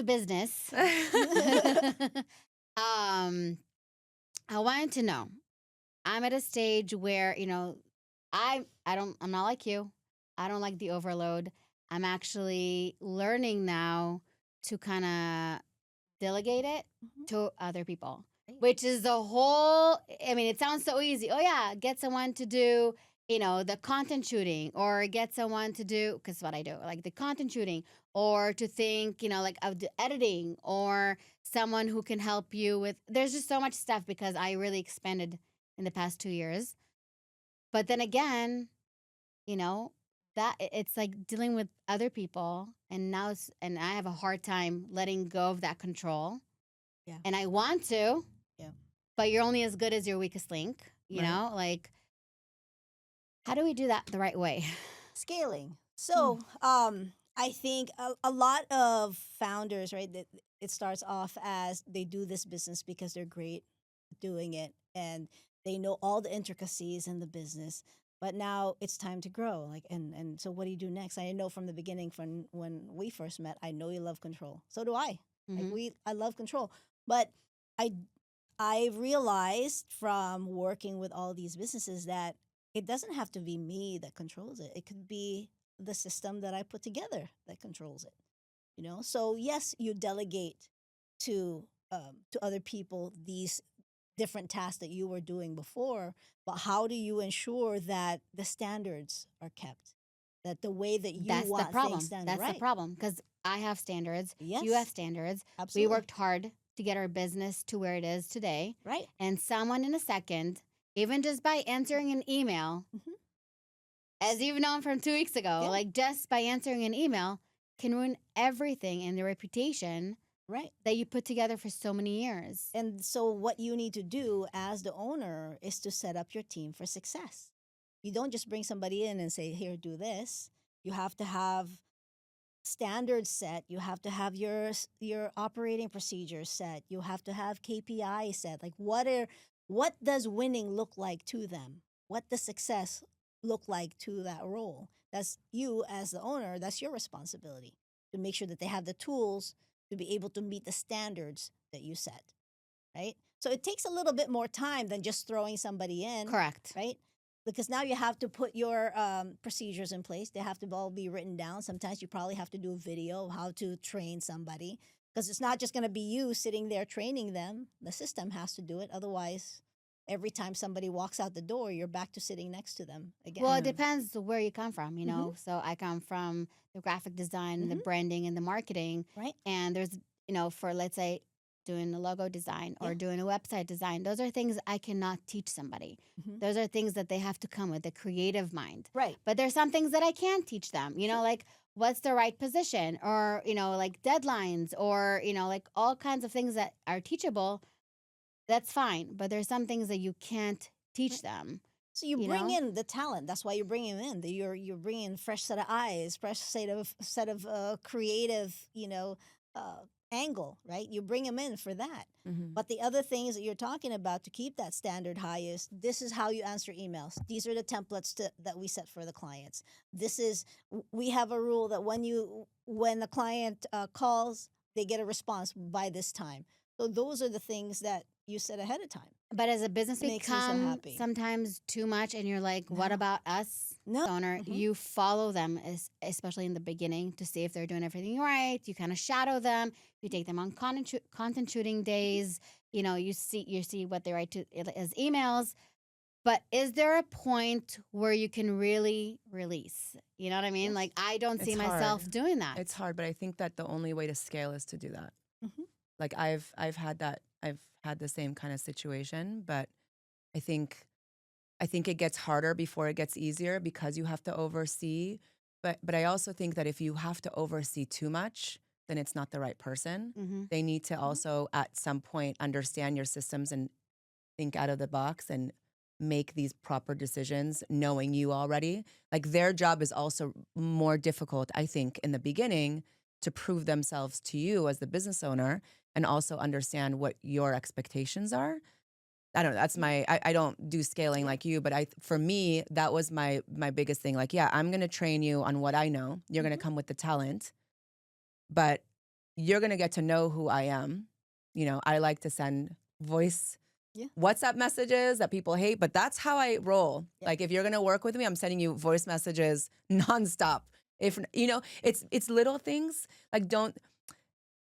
to business. I wanted to know. I'm at a stage where, I'm not like you. I don't like the overload. I'm actually learning now to kind of delegate it Mhm. to other people, Right. which is the whole. I mean, it sounds so easy. Oh, yeah, get someone to do, the content shooting, or get someone to do, because what I do, like the content shooting, or to think, like of the editing, or someone who can help you with. There's just so much stuff because I really expanded in the past 2 years. But then again, you know, it's like dealing with other people, and and I have a hard time letting go of that control, Yeah. and I want to, Yeah. but you're only as good as your weakest link, Right. like, how do we do that the right way? Scaling. So, I think a lot of founders, right, that it starts off as they do this business because they're great at doing it and they know all the intricacies in the business. But now it's time to grow. Like, and so what do you do next? I know from the beginning, from when we first met, I know you love control. So do I. Like Mhm. I love control. But I I realized from working with all these businesses that it doesn't have to be me that controls it. It could be the system that I put together that controls it. So yes, you delegate to other people these different tasks that you were doing before, but how do you ensure that the standards are kept? That the way that you That's the want things problem. done, That's the right? problem because I have standards. You have Yes, standards. We absolutely. worked hard to get our business to where it is today. Right. And someone in a second, even just by answering an email, Mhm. as you've known from 2 weeks ago, Yeah. like just by answering an email can ruin everything in the reputation Right. that you put together for so many years. And so, what you need to do as the owner is to set up your team for success. You don't just bring somebody in and say, "Here, do this." You have to have standards set. You have to have your operating procedures set. You have to have KPIs set. Like, what does winning look like to them? What does success look like to that role? That's you as the owner. That's your responsibility to make sure that they have the tools to be able to meet the standards that you set, right? So it takes a little bit more time than just throwing somebody in, Correct. right? Because now you have to put your procedures in place. They have to all be written down. Sometimes you probably have to do a video of how to train somebody because it's not just going to be you sitting there training them. The system has to do it. Otherwise, every time somebody walks out the door, you're back to sitting next to them again. Well, it depends where you come from, Mhm. So I come from the graphic design, the Mhm. branding, and the marketing. Right? And there's, for, let's say, doing a logo design or Yeah. doing a website design, those are things I cannot teach somebody. Mhm. Those are things that they have to come with, the creative mind. Right. But there's some things that I can teach them, Sure. like what's the right position, or, like deadlines, or, like all kinds of things that are teachable. That's fine. But there's some things that you can't teach Right. them. So you You bring know? in the talent. That's why you're bringing them in. You're bringing fresh set of eyes, fresh set of creative, angle, right? You bring them in for that. Mm-hmm. But the other things that you're talking about to keep that standard high is this is how you answer emails. These are the templates that we set for the clients. We have a rule that when the client calls, they get a response by this time. So those are the things that you set ahead of time. But as a business Makes me so become happy. sometimes too much, and you're like, what No. about us, No. the owner? Mhm. You follow them, especially in the beginning, to see if they're doing everything right. You kind of shadow them. You take them on content shooting days. You see what they write to as emails. But is there a point where you can really release? You know what I mean? Yes. Like, I don't see It's myself hard. doing that. It's hard, but I think that the only way to scale is to do that. Mhm. Like I've had that. I've had the same kind of situation, but I think it gets harder before it gets easier because you have to oversee. But I also think that if you have to oversee too much, then it's not the right person. Mm-hmm. They need to also at some point understand your systems and think out of the box and make these proper decisions knowing you already. Like their job is also more difficult, I think, in the beginning to prove themselves to you as the business owner and also understand what your expectations are. I don't know. That's I don't do scaling like you, but for me, that was my biggest thing. Like, yeah, I'm going to train you on what I know. You're going to come with the talent, but you're going to get to know who I am. You know, I like to send voice Yeah. WhatsApp messages that people hate, but that's how I roll. Yeah. Like if you're going to work with me, I'm sending you voice messages nonstop. If you know, it's little things. Like don't,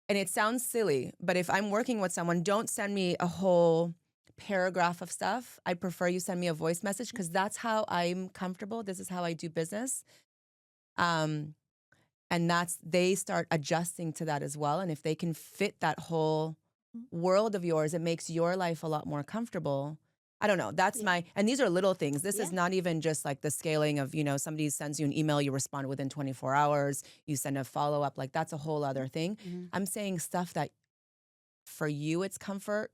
and it sounds silly, but if I'm working with someone, don't send me a whole paragraph of stuff. I prefer you send me a voice message because that's how I'm comfortable. This is how I do business. And that's, they start adjusting to that as well. And if they can fit that whole world of yours, it makes your life a lot more comfortable. I don't know. That's Yeah. my, and these are little things. This Yeah. is not even just like the scaling of, you know, somebody sends you an email, you respond within 24 hours, you send a follow up. Like that's a whole other thing. Mhm. I'm saying stuff that for you, it's comfort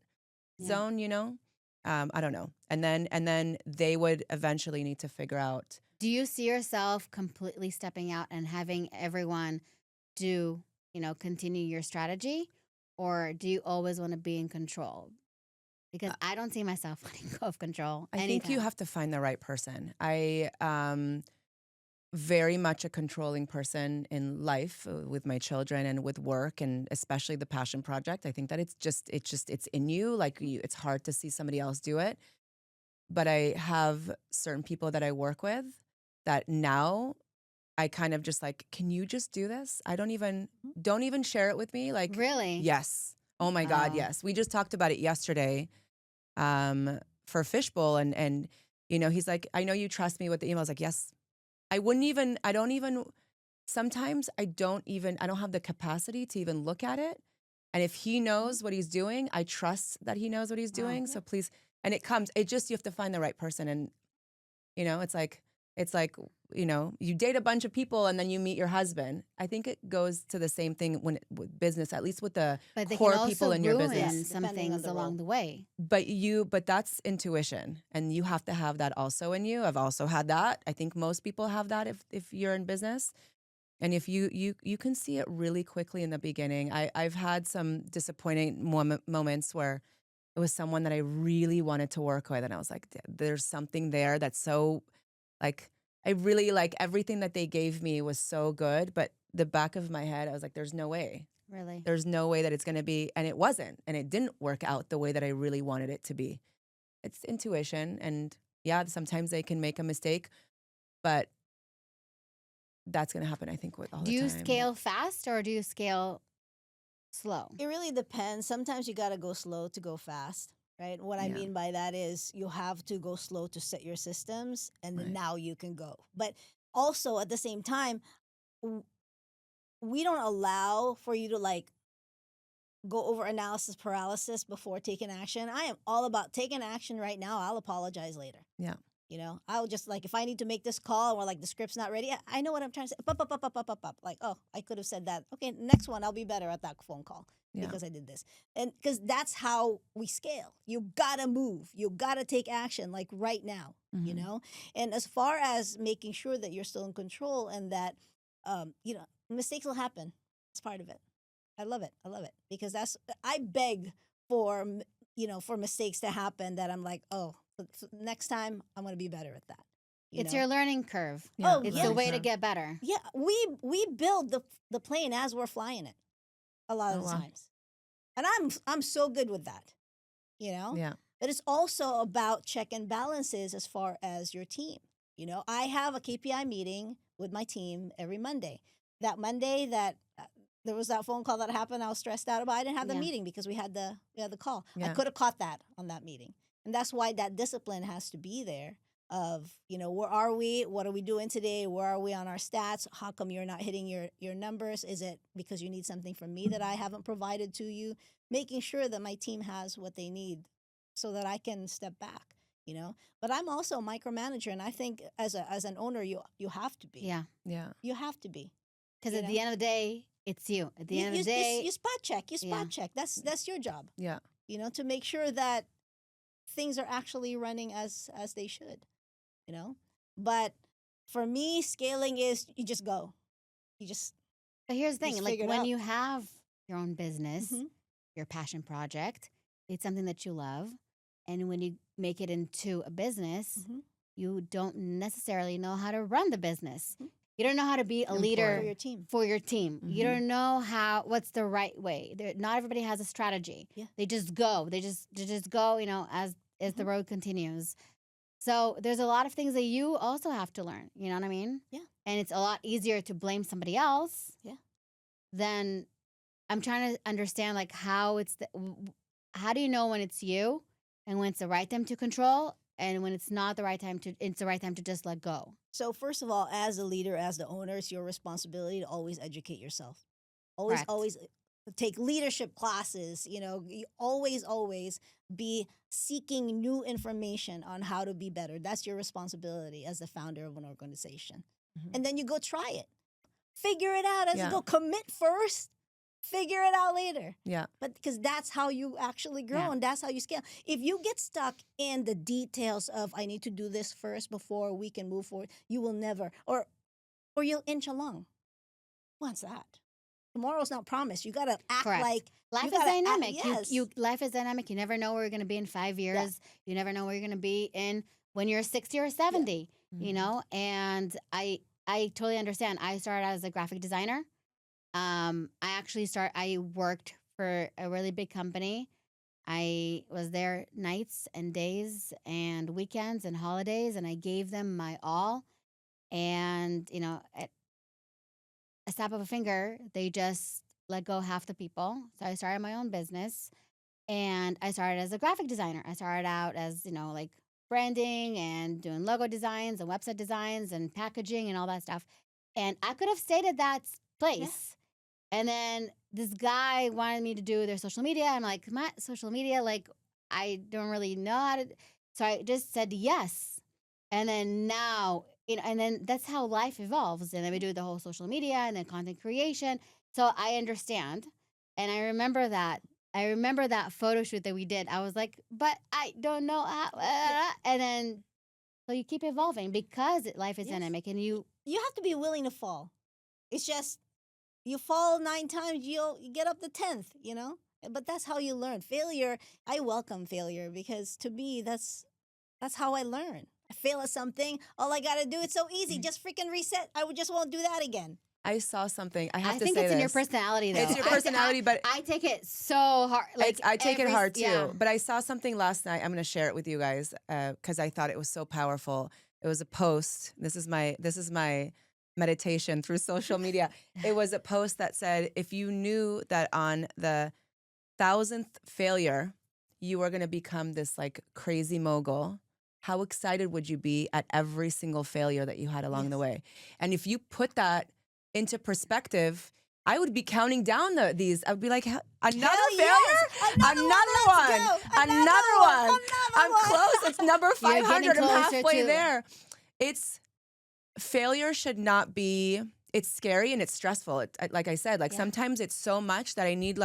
Yeah. zone, you know? I don't know. And then they would eventually need to figure out. Do you see yourself completely stepping out and having everyone do, you know, continue your strategy? Or do you always want to be in control? Because I don't see myself letting go of control. I think you anytime. have to find the right person. I very much a controlling person in life with my children and with work and especially the passion project. I think that it's in you. Like it's hard to see somebody else do it. But I have certain people that I work with that now I kind of just like, can you just do this? Don't even share it with me. Like, Really? yes. Oh my God, Wow. yes. We just talked about it yesterday for Fishbowl and you know, he's like, I know you trust me with the email. I was like, yes. Sometimes I don't have the capacity to even look at it. And if he knows what he's doing, I trust that he knows what he's Wow. doing. So please, and you have to find the right person. And, you know, it's like, you know, you date a bunch of people and then you meet your husband. I think it goes to the same thing with business, at least with the But they core can people also in your ruin business. some Depending on things the along role. the way. But that's intuition, and you have to have that also in you. I've also had that. I think most people have that if you're in business, and if you can see it really quickly in the beginning. I've had some disappointing moments where it was someone that I really wanted to work with, and I was like, there's something there that's so like I really like everything that they gave me was so good, but the back of my head, I was like, there's no way. Really? There's no way that it's going to be, and it wasn't, and it didn't work out the way that I really wanted it to be. It's intuition, and yeah, sometimes they can make a mistake, but that's going to happen, I think, with all Do the you time. scale fast or do you scale slow? It really depends. Sometimes you got to go slow to go fast, right? What I Yeah. mean by that is you have to go slow to set your systems and then Right. now you can go. But also at the same time, w- we don't allow for you to like go over analysis paralysis before taking action. I am all about taking action right now. I'll apologize later. Yeah. You know, I'll just like, if I need to make this call or like the script's not ready, I know what I'm trying to say. Up. Like, oh, I could have said that. Okay, next one, I'll be better at that phone call Yeah. because I did this. And because that's how we scale. You gotta move. You gotta take action like right now, you Mhm. know? And as far as making sure that you're still in control and that, you know, mistakes will happen. It's part of it. I love it. I love it because I beg for, you know, for mistakes to happen that I'm like, oh, next time I'm going to be better at that. It's know? your learning curve. Yeah, Oh, It's yeah. the way to curve. get better. Yeah, we build the plane as we're flying it a lot of Oh, the wow. times. And I'm so good with that, you know? Yeah. But it's also about check and balances as far as your team. You know, I have a KPI meeting with my team every Monday. That Monday that there was that phone call that happened, I was stressed out about. I didn't have the Yeah. meeting because we had the call. I Yeah. could have caught that on that meeting. And that's why that discipline has to be there of, you know, where are we? What are we doing today? Where are we on our stats? How come you're not hitting your numbers? Is it because you need something from me that I haven't provided to you? Making sure that my team has what they need so that I can step back, you know. But I'm also a micromanager, and I think as an owner, you have to be. Yeah. Yeah. You have to be. Because You at know? the end of the day, it's you. At the end of the day, you spot check. You spot Yeah. check. That's your job. Yeah. You know, to make sure that things are actually running as they should. You know, but for me, scaling is you just go. You just but here's the thing: Just like figure it when out. you have your own business, Mhm. your passion project, it's something that you love, and when you make it into a business, Mhm. you don't necessarily know how to run the business. Mhm. You don't know how to be a For leader your team. for your team. You Mhm. don't know what's the right way. Not everybody has a strategy. Yeah. They just go. They just go, as the road continues. So there's a lot of things that you also have to learn. You know what I mean? Yeah. And it's a lot easier to blame somebody else. Yeah. Than I'm trying to understand like how how do you know when it's you and when it's the right time to control and when it's not the right time it's the right time to just let go. So first of all, as a leader, as the owner, it's your responsibility to always educate yourself. Always, Correct. always take leadership classes. You always be seeking new information on how to be better. That's your responsibility as the founder of an organization. Mhm. And then you go try it. Figure it out as you Yeah. go. Commit first. Figure it out later. Yeah. But because that's how you actually grow Yeah. and that's how you scale. If you get stuck in the details of I need to do this first before we can move forward, you will never or you'll inch along. What's that? Tomorrow's not promised. You gotta act Correct. like Life you is gotta act- dynamic. yes. Life is dynamic. You never know where you're going to be in 5 years. You never know where you're going to be in when you're 60 or 70. You Mhm. know, and I totally understand. I started out as a graphic designer. I worked for a really big company. I was there nights and days and weekends and holidays, and I gave them my all. And, at a snap of a finger, they just let go half the people. So I started my own business and I started as a graphic designer. I started out as, like branding and doing logo designs and website designs and packaging and all that stuff. And I could have stayed at that place. And then this guy wanted me to do their social media. I'm like, my social media, like, I don't really know how to. So I just said yes. And then now, and then that's how life evolves. And then we do the whole social media and then content creation. So I understand. And I remember that. I remember that photo shoot that we did. I was like, but I don't know how. And then, so you keep evolving because life is Yes. dynamic and You have to be willing to fall. It's just you fall 9 times, you get up the 10th, But that's how you learn. Failure, I welcome failure because to me that's how I learn. I fail at something, all I got to do, it's so easy, just freaking reset. Just won't do that again. I saw something. I have I to think say it's in your this. personality, though. It's your personality, but I take it so hard. Like I take it hard too. yeah. But I saw something last night. I'm going to share it with you guys because I thought it was so powerful. It was a post. This is my meditation through social media. It was a post that said, if you knew that on the 1,000th failure, you were going to become this like crazy mogul, how excited would you be at every single failure that you had along the way? And if you put that into perspective, I would be counting down these. I would be like, another failure? Yes. Another one. Let's go. Another one. I'm close. It's number You're 500. getting I'm closer halfway to- there. Failure should not be, it's scary and it's stressful. Like I said, sometimes it's so much that I need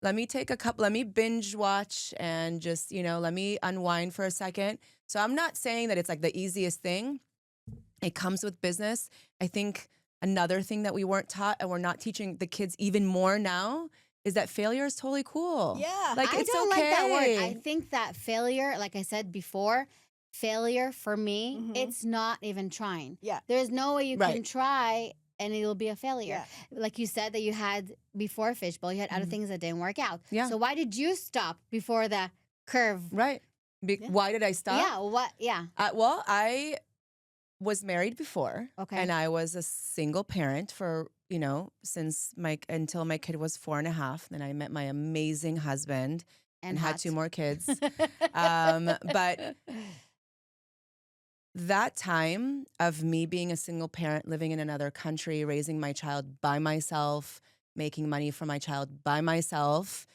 let me binge watch and just, let me unwind for a second. So I'm not saying that it's like the easiest thing. It comes with business. I think another thing that we weren't taught and we're not teaching the kids even more now is that failure is totally cool. Yeah. Like I it's don't okay. like that word. I think that failure, like I said before, failure for me, Mhm. it's not even trying. Yeah. There's no way you can Right. try and it'll be a failure. Yeah. Like you said that you had before Fishbowl, you had other Mhm. things that didn't work out. Yeah. So why did you stop before the curve? Right. Yeah. Why did I stop? Yeah. What? Yeah. Well, I was married before. Okay. And I was a single parent for, since until my kid was 4.5. Then I met my amazing husband and had hot. 2 more kids. But that time of me being a single parent, living in another country, raising my child by myself, making money for my child by myself,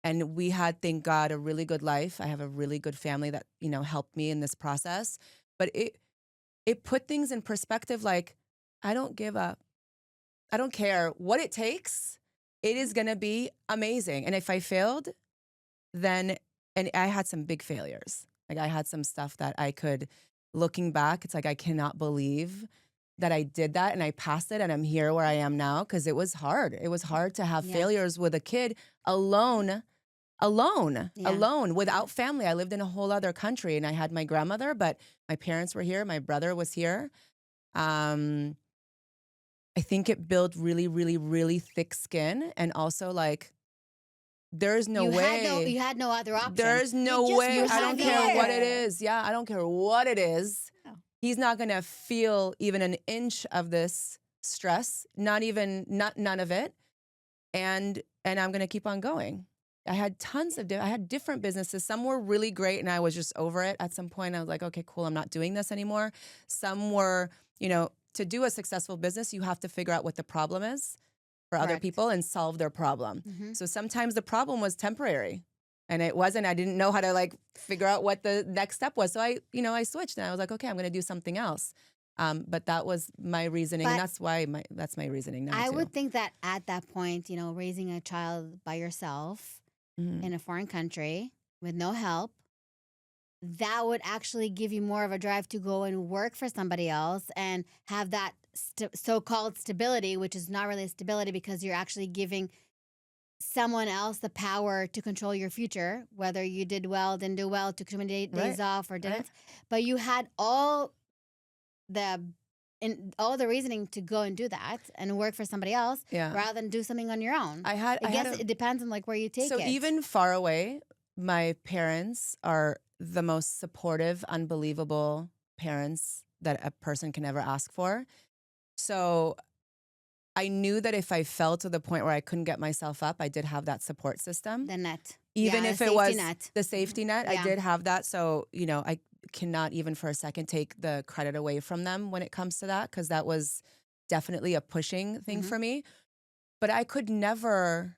and we had, thank God, a really good life. I have a really good family that, helped me in this process. But it put things in perspective like, I don't give up. I don't care what it takes. It is going to be amazing. And if I failed, and I had some big failures. Like I had some stuff that I could, looking back, it's like, I cannot believe that I did that and I passed it and I'm here where I am now because it was hard. It was hard to have Yeah. failures with a kid alone, without family. I lived in a whole other country and I had my grandmother, but my parents were here. My brother was here. I think it built really, really, really thick skin. And also like, there's no way. You had no other option. There's no just way. put I it don't care what it there. is. Yeah, I don't care what it is. No. He's not gonna feel even an inch of this stress, not none of it. And I'm gonna keep on going. I had I had different businesses. Some were really great and I was just over it. At some point I was like, okay, cool, I'm not doing this anymore. Some were, to do a successful business, you have to figure out what the problem is for other Correct. people and solve their problem. Mhm. So sometimes the problem was temporary and it wasn't, I didn't know how to like figure out what the next step was. So I switched and I was like, okay, I'm going to do something else. But that was my reasoning. But and that's my reasoning now I too. would think that at that point, raising a child by yourself Mhm. in a foreign country with no help, that would actually give you more of a drive to go and work for somebody else and have that so-called stability, which is not really a stability because you're actually giving someone else the power to control your future, whether you did well, didn't do well, took too many days Right. off or didn't. Right. But you had all the reasoning to go and do that and work for somebody else Yeah. rather than do something on your own. I had it depends on like where you take so it. even far away, my parents are the most supportive, unbelievable parents that a person can ever ask for. So I knew that if I fell to the point where I couldn't get myself up, I did have that support system. the net. Even Yeah, if the it was safety net. the safety net, Yeah. I did have that. So, I cannot even for a second take the credit away from them when it comes to that, because that was definitely a pushing thing Mhm. for me. But I could never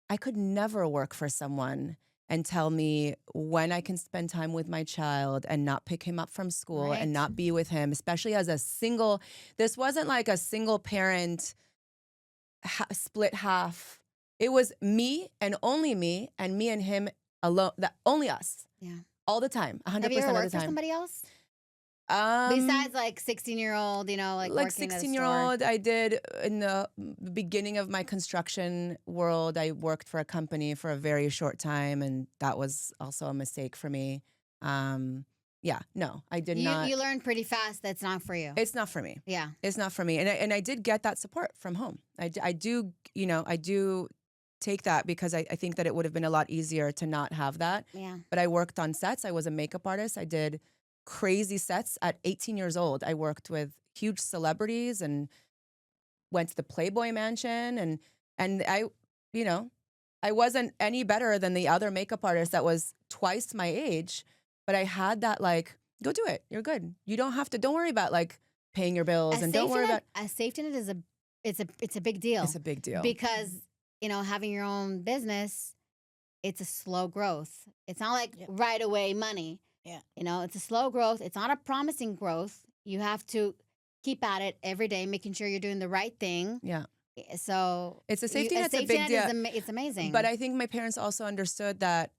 work for someone and tell me when I can spend time with my child and not pick him up from school Right. and not be with him, especially as this wasn't like a single parent split half. It was me and me and him alone, only us. Yeah. All the time, 100% Have you ever of the worked for time. somebody else? Um, Besides like 16-year-old, like working at a store. 16-year-old, I did in the beginning of my construction world. I worked for a company for a very short time, and that was also a mistake for me. Yeah, no, I did not. You learned pretty fast that's not for you. It's not for me. Yeah. It's not for me, and I did get that support from home. I do, I do take that because I think that it would have been a lot easier to not have that. Yeah. But I worked on sets. I was a makeup artist. I did crazy sets at 18 years old. I worked with huge celebrities and went to the Playboy Mansion, and I wasn't any better than the other makeup artist that was twice my age, but I had that like, go do it. You're good. You don't have to. Don't worry about like paying your bills, and don't worry about. A safety net is it's a big deal. It's a big deal because having your own business, it's a slow growth. It's not like right away money. Yeah. It's a slow growth. It's not a promising growth. You have to keep at it every day, making sure you're doing the right thing. Yeah. So it's a safety net's a safety big net deal. it's amazing. But I think my parents also understood that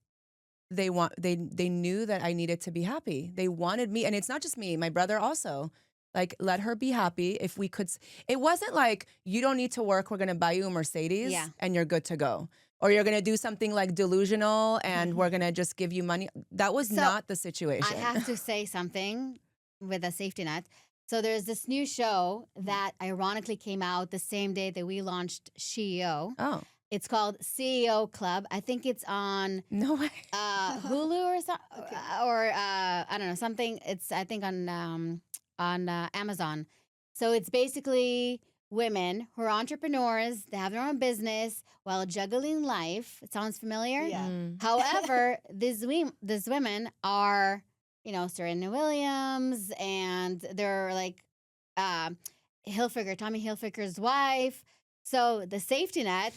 they knew that I needed to be happy. They wanted me, and it's not just me. My brother also. Like, let her be happy. If we could, it wasn't like, you don't need to work. We're gonna buy you a Mercedes, and you're good to go. Or you're gonna do something like delusional, and we're gonna just give you money. That was not the situation. I have to say something with a safety net. So there's this new show that ironically came out the same day that we launched She.E.O. Oh, It's called CEO Club. I think it's on no way. Hulu or something, or I don't know, something. It's I think on Amazon. So it's basically women who are entrepreneurs. They have their own business while juggling life. It sounds familiar. Yeah. However, these women are, Serena Williams, and they're like Tommy Hilfiger's wife. So the safety net,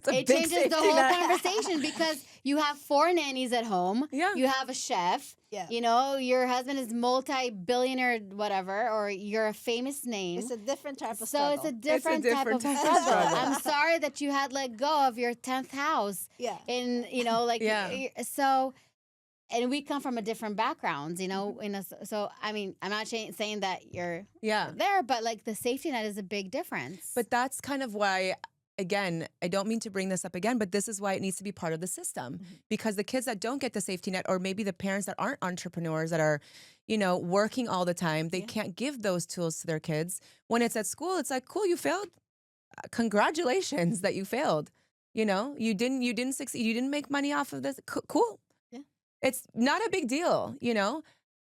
it changes the whole conversation because you have 4 nannies at home. Yeah. You have a chef. Yeah. Your husband is multi-billionaire, whatever, or you're a famous name. It's a different type of So struggle. it's a different type of struggle. I'm sorry that you had let go of your 10th house. Yeah. And, so, and we come from a different backgrounds, so, I mean, I'm not saying that you're there, but like the safety net is a big difference. But that's kind of why again, I don't mean to bring this up again, but this is why it needs to be part of the system. Because the kids that don't get the safety net, or maybe the parents that aren't entrepreneurs that are, working all the time, they can't give those tools to their kids. When it's at school, it's like, cool, you failed. Congratulations that you failed. You didn't succeed. You didn't make money off of this. Cool. Yeah. It's not a big deal,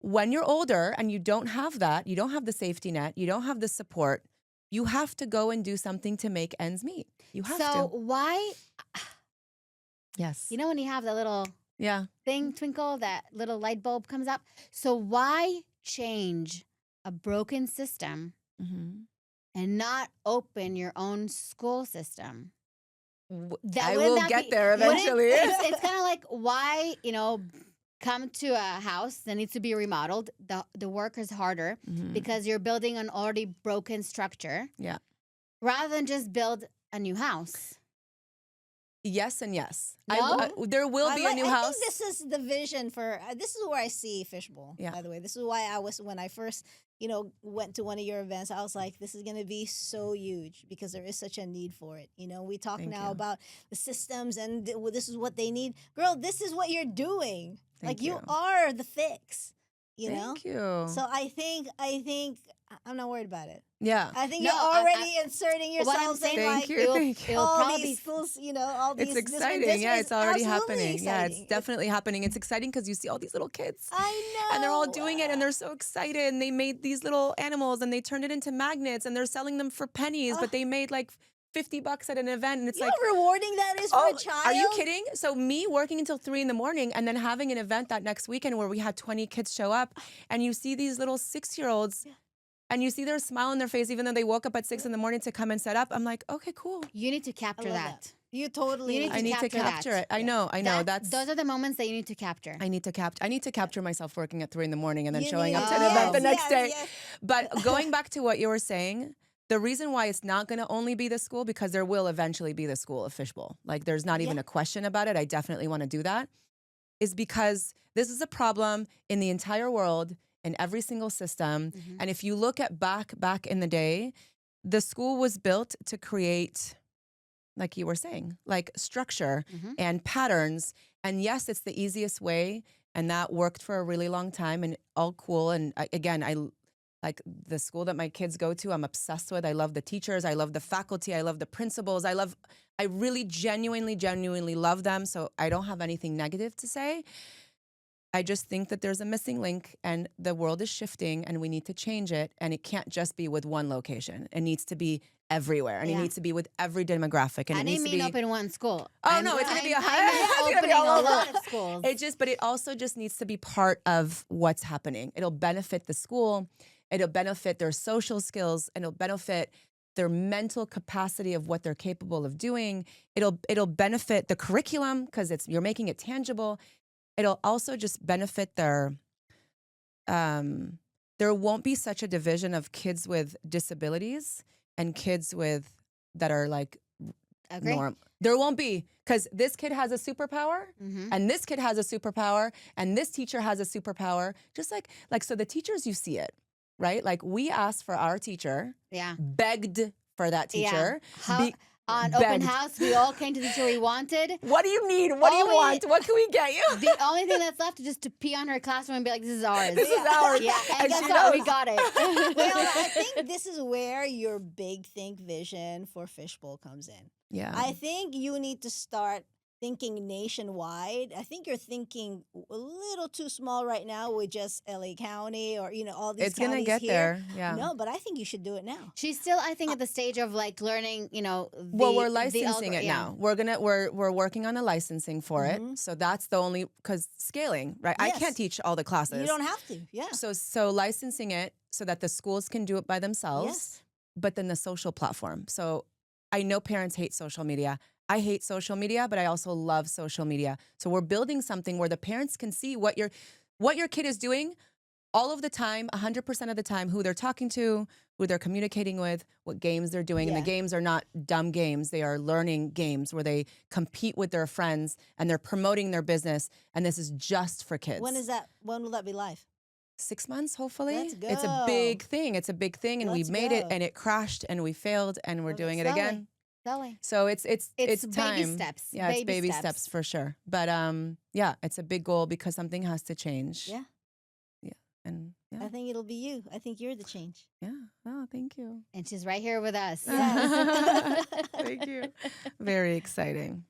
When you're older and you don't have that, you don't have the safety net, you don't have the support, you have to go and do something to make ends meet. You have to. So why? Yes. When you have the little thing twinkle, that little light bulb comes up. So why change a broken system and not open your own school system? I will get there eventually. It's kind of like, why, come to a house that needs to be remodeled. The work is harder because you're building an already broken structure. Yeah. Rather than just build a new house. Yes and yes. No? There will be a new house. I think this is the vision for, this is where I see Fishbowl, by the way. This is why when I first, went to one of your events, I was like, this is going to be so huge because there is such a need for it. We talk about the systems and this is what they need. Girl, this is what you're doing. You are the fix, Thank you. So I think I'm not worried about it. Yeah. I think you're already inserting yourself in Thank you. all these schools, all these. It's exciting. It's already happening. Exciting. Yeah, it's definitely happening. It's exciting because you see all these little kids. I know. And they're all doing it and they're so excited. And they made these little animals and they turned it into magnets and they're selling them for pennies, but they made like $50 at an event. And it's you know how rewarding that is for a child? Are you kidding? So me working until 3 a.m. and then having an event that next weekend where we had 20 kids show up and you see these little 6-year-olds and you see their smile on their face, even though they woke up at 6 a.m. to come and set up. I'm like, okay, cool. You need to capture that. You totally. I need to capture it. I know. Those are the moments that you need to capture. I need to capture myself working at 3 a.m. and then showing up to an event the next day. Yes. But going back to what you were saying, the reason why it's not going to only be the school, because there will eventually be the school of Fishbowl. Like there's not even a question about it. I definitely want to do that. Is because this is a problem in the entire world, in every single system. And if you look at back in the day, the school was built to create, like you were saying, like structure and patterns. And yes, it's the easiest way. And that worked for a really long time and all cool. And I like the school that my kids go to, I'm obsessed with. I love the teachers. I love the faculty. I love the principals. I really genuinely love them. So I don't have anything negative to say. I just think that there's a missing link and the world is shifting and we need to change it. And it can't just be with one location. It needs to be everywhere. And it needs to be with every demographic. And I didn't mean open one school. Oh, no, it's going to be opening a lot of schools. But it also just needs to be part of what's happening. It'll benefit the school. It'll benefit their social skills and it'll benefit their mental capacity of what they're capable of doing. It'll benefit the curriculum because you're making it tangible. It'll also just benefit there won't be such a division of kids with disabilities and kids that are like norm. There won't be, because this kid has a superpower and this kid has a superpower and this teacher has a superpower. Just like so the teachers, you see it, right? Like we asked for our teacher, begged for that teacher. On open house, we all came to the teacher we wanted. What do you need? What do you want? What can we get you? The only thing that's left is just to pee on her classroom and be like, this is ours. This is ours. Yeah, and guess what? We got it. Well, I think this is where your big think vision for Fishbowl comes in. Yeah. I think you need to start thinking nationwide. I think you're thinking a little too small right now with just LA County or all these. It's gonna get here. there. Yeah. No, but I think you should do it now. She's still, I think, at the stage of like learning. Well, we're licensing it now. We're working on the licensing for it. So that's the only, because scaling, right? Yes. I can't teach all the classes. You don't have to. Yeah. So licensing it so that the schools can do it by themselves. Yes. But then the social platform. So I know parents hate social media. I hate social media, but I also love social media. So we're building something where the parents can see what your kid is doing all of the time, 100% of the time, who they're talking to, who they're communicating with, what games they're doing. And the games are not dumb games. They are learning games where they compete with their friends and they're promoting their business. And this is just for kids. When will that be live? 6 months, hopefully. Let's go. It's a big thing. And we made it and it crashed and we failed and we're doing it again. Selling. So it's It's baby time. steps. Yeah, it's baby steps for sure. But yeah, it's a big goal because something has to change. Yeah. Yeah. And I yeah. think it'll be you. I think you're the change. Yeah. Oh, thank you. And she's right here with us. Yes. Thank you. Very exciting.